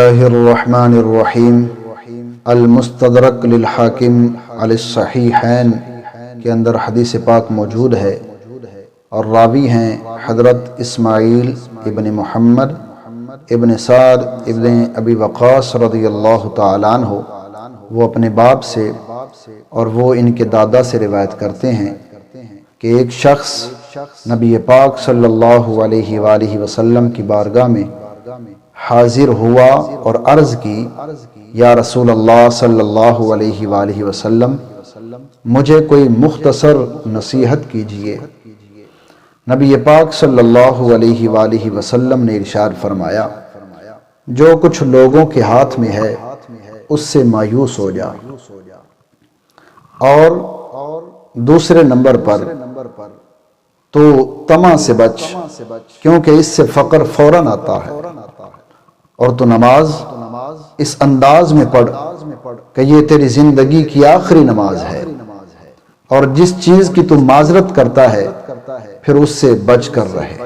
बिस्मिल्लाहिर्रहमानिर्रहीम। अल-मुस्तदरक लिल-हाकिम अल-सहीहैन के अंदर हदीस पाक मौजूद है और रावी हैं हज़रत इस्माईल इब्न मुहम्मद इब्न साद इब्न अबी वक़ास रज़ियल्लाहु ताला अन्हु। वो अपने बाप से और वो इनके दादा से रिवायत करते हैं कि एक शख्स नबी पाक सल्लल्लाहु अलैहि वसल्लम की बारगाह में हाजिर हुआ और अर्ज़ की, या रसूल अल्लाह सल्लल्लाहु अलैहि वसल्लम, मुझे कोई मुख्तसर नसीहत कीजिए। नबी पाक सल्लल्लाहु अलैहि वसल्लम ने इरशाद फरमाया, जो कुछ लोगों के हाथ में है उससे मायूस हो जा, और दूसरे नंबर पर तो तमा से बच, क्योंकि इससे फ़क्र फौरन आता है। और तो नमाज इस अंदाज में पढ़ कि ये तेरी जिंदगी की आखिरी नमाज है, और जिस चीज की तू माजरत करता है फिर उससे बच कर रहे।